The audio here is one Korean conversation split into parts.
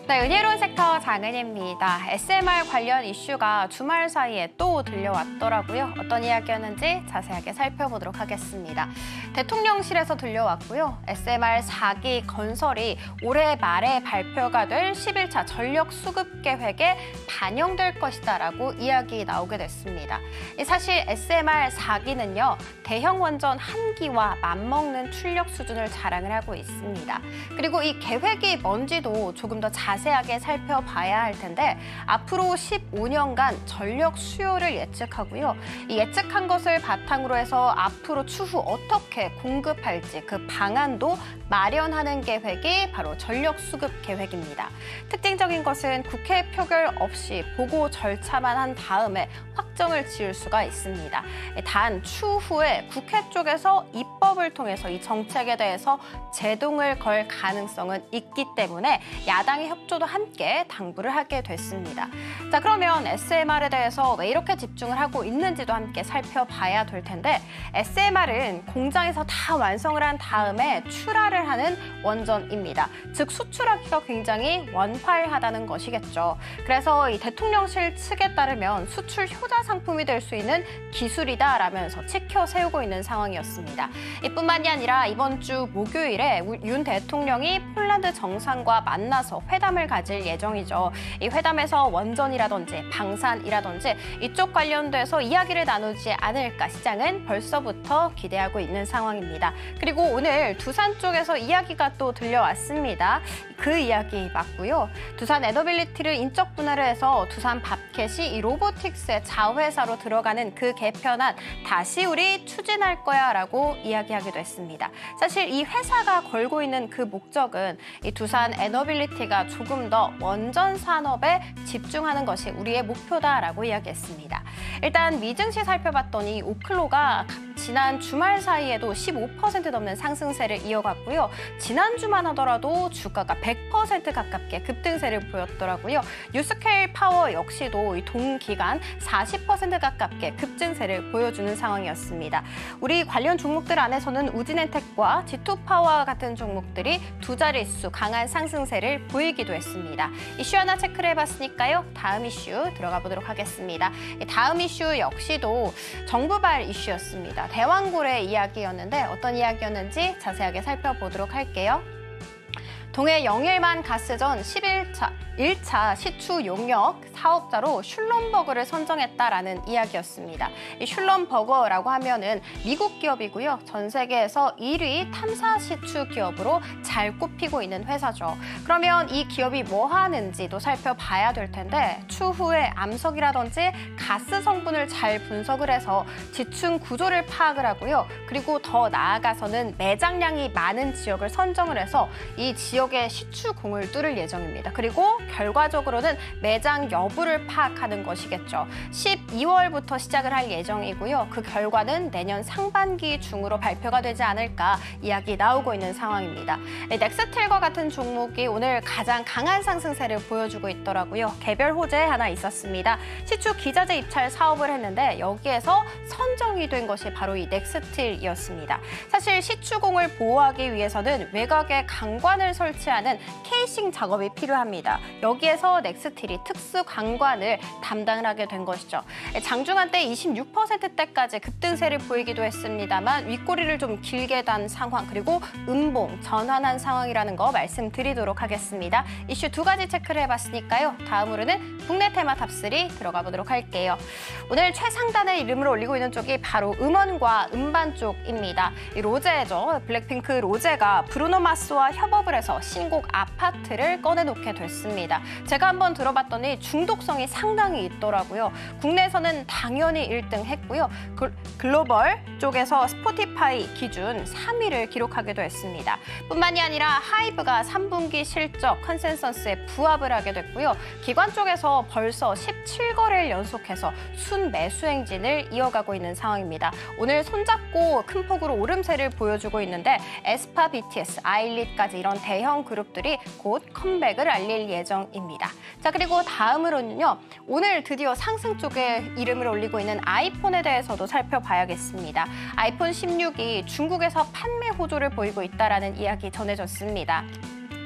네, 은혜로운 섹터 장은혜입니다. SMR 관련 이슈가 주말 사이에 또 들려왔더라고요. 어떤 이야기였는지 자세하게 살펴보도록 하겠습니다. 대통령실에서 들려왔고요. SMR 4기 건설이 올해 말에 발표가 될 11차 전력 수급 계획에 반영될 것이다라고 이야기 나오게 됐습니다. 사실 SMR 4기는요. 대형 원전 1기와 맞먹는 출력 수준을 자랑을 하고 있습니다. 그리고 이 계획이 뭔지도 조금 더 자세하게 살펴봐야 할 텐데 앞으로 15년간 전력 수요를 예측하고요. 이 예측한 것을 바탕으로 해서 앞으로 추후 어떻게 공급할지 그 방안도 마련하는 계획이 바로 전력 수급 계획입니다. 특징적인 것은 국회 표결 없이 보고 절차만 한 다음에 확정을 지을 수가 있습니다. 단 추후에 국회 쪽에서 입법을 통해서 이 정책에 대해서 제동을 걸 가능성은 있기 때문에 야당의 협조도 함께 당부를 하게 됐습니다. 자, 그러면 SMR에 대해서 왜 이렇게 집중을 하고 있는지도 함께 살펴봐야 될 텐데 SMR은 공장에서 다 완성을 한 다음에 출하를 하는 원전입니다. 즉 수출하기가 굉장히 원활하다는 것이겠죠. 그래서 이 대통령실 측에 따르면 수출 효자 상품이 될 수 있는 기술이다라면서 지켜 세우고 있는 상황이었습니다. 이뿐만이 아니라 이번 주 목요일에 윤 대통령이 폴란드 정상과 만나서 회담을 가질 예정이죠. 이 회담에서 원전이라든지 방산이라든지 이쪽 관련돼서 이야기를 나누지 않을까 시장은 벌써부터 기대하고 있는 상황입니다. 그리고 오늘 두산 쪽에서 이야기가 또 들려왔습니다. 그 이야기 맞고요. 두산 에너빌리티를 인적 분할을 해서 두산 밥켓이 이 로보틱스의 자회사로 들어가는 그 개편안 다시 우리 추진할 거야 라고 이야기하기도 했습니다. 사실 이 회사가 걸고 있는 그 목적은 이 두산 에너빌리티가 조금 더 원전 산업에 집중하는 것이 우리의 목표다라고 이야기했습니다. 일단 미증시 살펴봤더니 오클로가 지난 주말 사이에도 15% 넘는 상승세를 이어갔고요. 지난주만 하더라도 주가가 100% 가깝게 급등세를 보였더라고요. 뉴스케일 파워 역시도 이 동기간 40% 가깝게 급증세를 보여주는 상황이었습니다. 우리 관련 종목들 안에서는 우진엔텍과 G2파워와 같은 종목들이 두 자릿수 강한 상승세를 보이기도 했습니다. 이슈 하나 체크를 해봤으니까요. 다음 이슈 들어가 보도록 하겠습니다. 다음 이슈 역시도 정부발 이슈였습니다. 대왕고래 이야기였는데 어떤 이야기였는지 자세하게 살펴보도록 할게요. 동해 영일만 가스전 1차 시추 용역 사업자로 슐럼버그를 선정했다라는 이야기였습니다. 이 슐럼버그라고 하면은 미국 기업이고요. 전 세계에서 1위 탐사 시추 기업으로 잘 꼽히고 있는 회사죠. 그러면 이 기업이 뭐 하는지도 살펴봐야 될 텐데 추후에 암석이라든지 가스 성분을 잘 분석을 해서 지층 구조를 파악을 하고요. 그리고 더 나아가서는 매장량이 많은 지역을 선정을 해서 이 지역의 시추공을 뚫을 예정입니다. 그리고 결과적으로는 매장 여부를 파악하는 것이겠죠. 12월부터 시작을 할 예정이고요. 그 결과는 내년 상반기 중으로 발표가 되지 않을까 이야기 나오고 있는 상황입니다. 넥스틸과 같은 종목이 오늘 가장 강한 상승세를 보여주고 있더라고요. 개별 호재 하나 있었습니다. 시추 기자재 입찰 사업을 했는데 여기에서 선정이 된 것이 바로 이 넥스틸이었습니다. 사실 시추공을 보호하기 위해서는 외곽에 강관을 설치하는 케이싱 작업이 필요합니다. 여기에서 넥스틸이 특수 강관을 담당을 하게 된 것이죠. 장중한 때 26%대까지 급등세를 보이기도 했습니다만 윗꼬리를 좀 길게 단 상황 그리고 음봉 전환한 상황이라는 거 말씀드리도록 하겠습니다. 이슈 두 가지 체크를 해봤으니까요. 다음으로는 국내 테마 탑3 들어가 보도록 할게요. 오늘 최상단의 이름을 올리고 있는 쪽이 바로 음원과 음반 쪽입니다. 이 로제죠. 블랙핑크 로제가 브루노 마스와 협업을 해서 신곡 아파트를 꺼내놓게 됐습니다. 제가 한번 들어봤더니 중독성이 상당히 있더라고요. 국내에서는 당연히 1등 했고요. 글로벌 쪽에서 스포티파이 기준 3위를 기록하기도 했습니다. 뿐만이 아니라 하이브가 3분기 실적 컨센서스에 부합을 하게 됐고요. 기관 쪽에서 벌써 17거래를 연속해서 순매수 행진을 이어가고 있는 상황입니다. 오늘 손잡고 큰 폭으로 오름세를 보여주고 있는데 에스파, BTS, 아일릿까지 이런 대형 그룹들이 곧 컴백을 알릴 예정입니다. 자, 그리고 다음으로는요. 오늘 드디어 상승 쪽에 이름을 올리고 있는 아이폰에 대해서도 살펴봐야겠습니다. 아이폰 16이 중국에서 판매 호조를 보이고 있다는 이야기 전해졌습니다.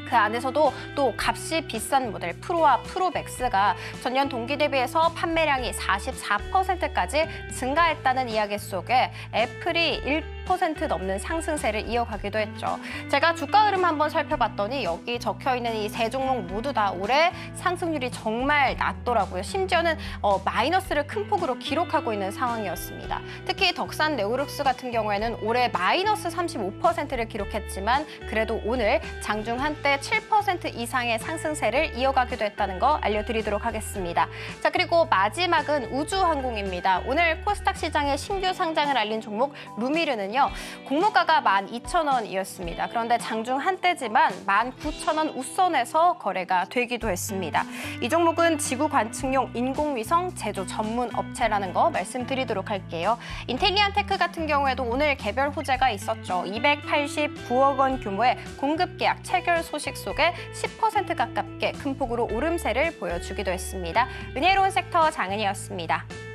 그 안에서도 또 값이 비싼 모델 프로와 프로맥스가 전년 동기 대비해서 판매량이 44%까지 증가했다는 이야기 속에 애플이 1% 넘는 상승세를 이어가기도 했죠. 제가 주가 흐름 한번 살펴봤더니 여기 적혀있는 이 세 종목 모두 다 올해 상승률이 정말 낮더라고요. 심지어는 마이너스를 큰 폭으로 기록하고 있는 상황이었습니다. 특히 덕산 네오룩스 같은 경우에는 올해 마이너스 35%를 기록했지만 그래도 오늘 장중 한때 7% 이상의 상승세를 이어가기도 했다는 거 알려드리도록 하겠습니다. 자, 그리고 마지막은 우주항공입니다. 오늘 코스닥 시장에 신규 상장을 알린 종목 루미르는요. 공모가가 12,000원이었습니다. 그런데 장중 한때지만 19,000원 웃선에서 거래가 되기도 했습니다. 이 종목은 지구 관측용 인공위성 제조 전문 업체라는 거 말씀드리도록 할게요. 인텔리안테크 같은 경우에도 오늘 개별 호재가 있었죠. 289억 원 규모의 공급 계약 체결 소식 속에 10% 가깝게 큰 폭으로 오름세를 보여주기도 했습니다. 은혜로운 섹터 장은이었습니다.